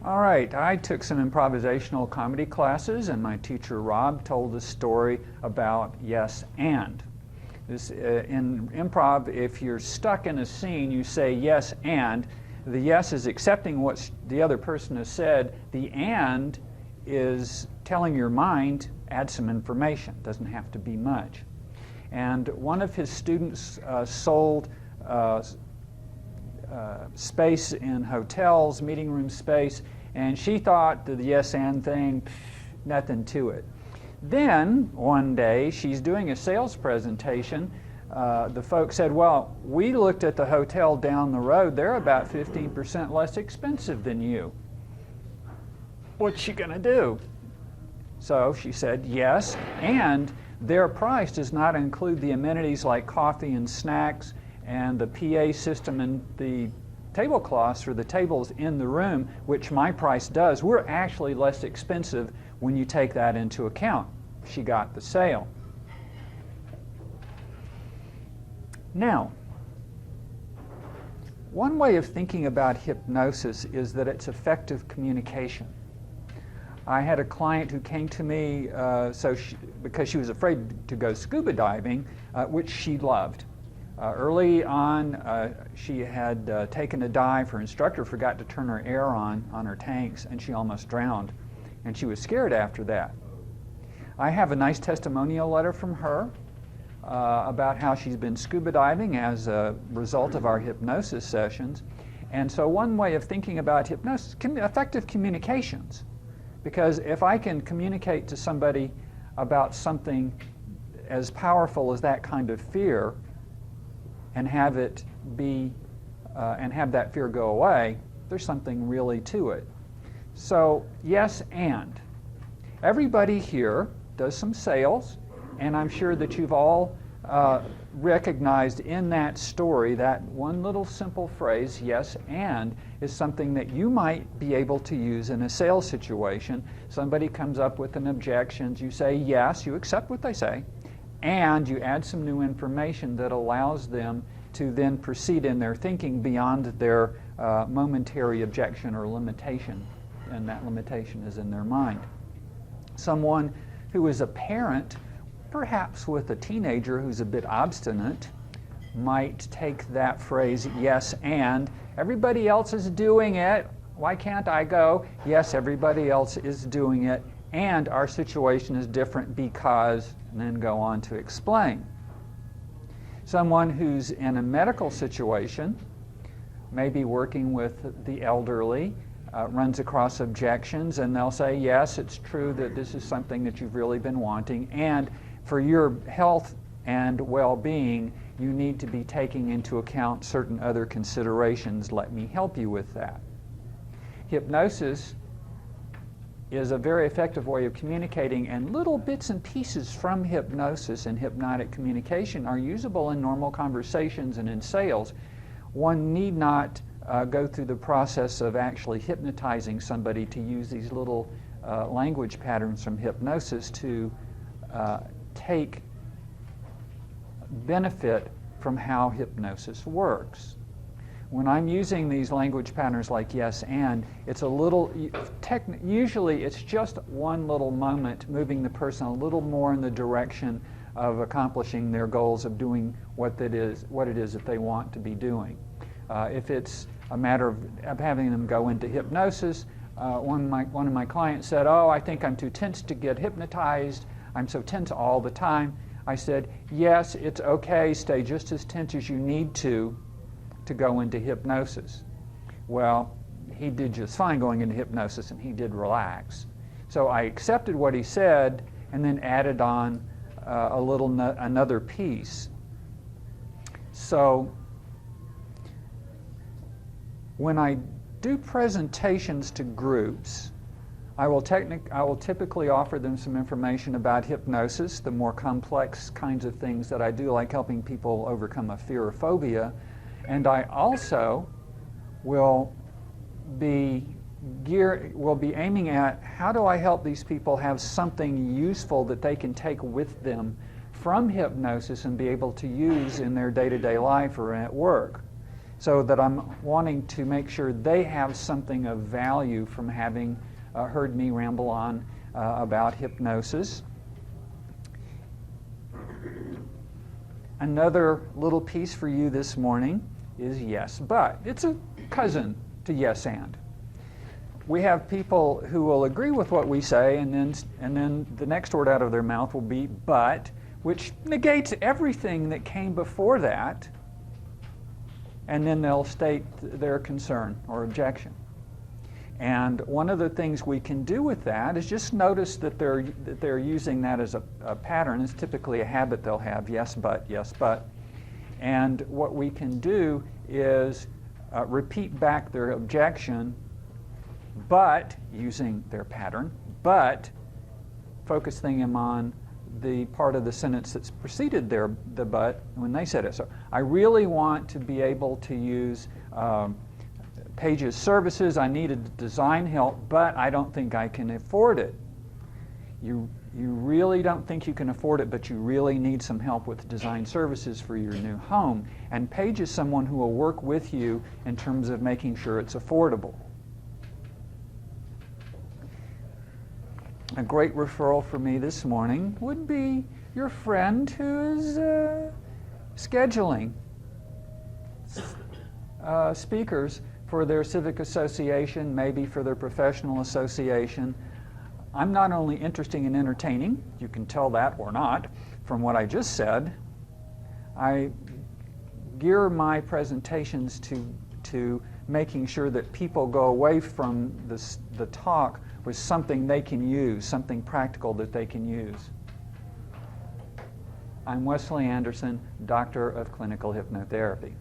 All right, I took some improvisational comedy classes, and my teacher Rob told a story about yes and. In improv, if you're stuck in a scene, you say yes and. The yes is accepting what the other person has said. The and is telling your mind, add some information. Doesn't have to be much. And one of his students sold space in hotels, meeting room space, and she thought the yes and thing, nothing to it. Then one day she's doing a sales presentation. The folks said, well, we looked at the hotel down the road. They're about 15% less expensive than you. What's she going to do? So she said yes, and their price does not include the amenities like coffee and snacks and the PA system and the tablecloths for the tables in the room, which my price does. We're actually less expensive when you take that into account. She got the sale. Now, one way of thinking about hypnosis is that it's effective communication. I had a client who came to me because she was afraid to go scuba diving, which she loved. Early on, she had taken a dive. Her instructor forgot to turn her air on her tanks, and she almost drowned. And she was scared after that. I have a nice testimonial letter from her about how she's been scuba diving as a result of our hypnosis sessions. And so one way of thinking about hypnosis, effective communications. Because if I can communicate to somebody about something as powerful as that kind of fear, and have it be, and have that fear go away, there's something really to it. So, yes and. Everybody here does some sales, and I'm sure that you've all recognized in that story that one little simple phrase, yes and, is something that you might be able to use in a sales situation. Somebody comes up with an objection, you say yes, you accept what they say, and you add some new information that allows them to then proceed in their thinking beyond their momentary objection or limitation, and that limitation is in their mind. Someone who is a parent, perhaps with a teenager who's a bit obstinate, might take that phrase, yes and, everybody else is doing it, why can't I go? Yes, everybody else is doing it, and our situation is different because, and then go on to explain. Someone who's in a medical situation, maybe working with the elderly, runs across objections, and they'll say, yes, it's true that this is something that you've really been wanting, and for your health and well-being, you need to be taking into account certain other considerations. Let me help you with that. Hypnosis is a very effective way of communicating, and little bits and pieces from hypnosis and hypnotic communication are usable in normal conversations and in sales. One need not go through the process of actually hypnotizing somebody to use these little language patterns from hypnosis to take benefit from how hypnosis works. When I'm using these language patterns like yes and, it's a little, usually it's just one little moment moving the person a little more in the direction of accomplishing their goals of doing what it is that they want to be doing. If it's a matter of having them go into hypnosis, one of my clients said, oh, I think I'm too tense to get hypnotized. I'm so tense all the time. I said, yes, it's okay. Stay just as tense as you need to go into hypnosis. Well, he did just fine going into hypnosis, and he did relax. So I accepted what he said and then added on another piece. So when I do presentations to groups, I will typically offer them some information about hypnosis, the more complex kinds of things that I do, like helping people overcome a fear or phobia. And I also will be aiming at how do I help these people have something useful that they can take with them from hypnosis and be able to use in their day-to-day life or at work. so that I'm wanting to make sure they have something of value from having heard me ramble on about hypnosis. Another little piece for you this morning is yes, but. It's a cousin to yes and. We have people who will agree with what we say, and then the next word out of their mouth will be but, which negates everything that came before that, and then they'll state their concern or objection. And one of the things we can do with that is just notice that they're using that as a pattern. It's typically a habit they'll have, yes, but, yes, but. And what we can do is repeat back their objection, but using their pattern, but focusing them on the part of the sentence that's preceded the but when they said it. So I really want to be able to use Paige's services. I needed design help, but I don't think I can afford it. You really don't think you can afford it, but you really need some help with design services for your new home. And Paige is someone who will work with you in terms of making sure it's affordable. A great referral for me this morning would be your friend who is scheduling speakers for their civic association, maybe for their professional association. I'm not only interested in entertaining, you can tell that or not from what I just said. I gear my presentations to making sure that people go away from the talk with something they can use, something practical that they can use. I'm Wesley Anderson, Doctor of Clinical Hypnotherapy.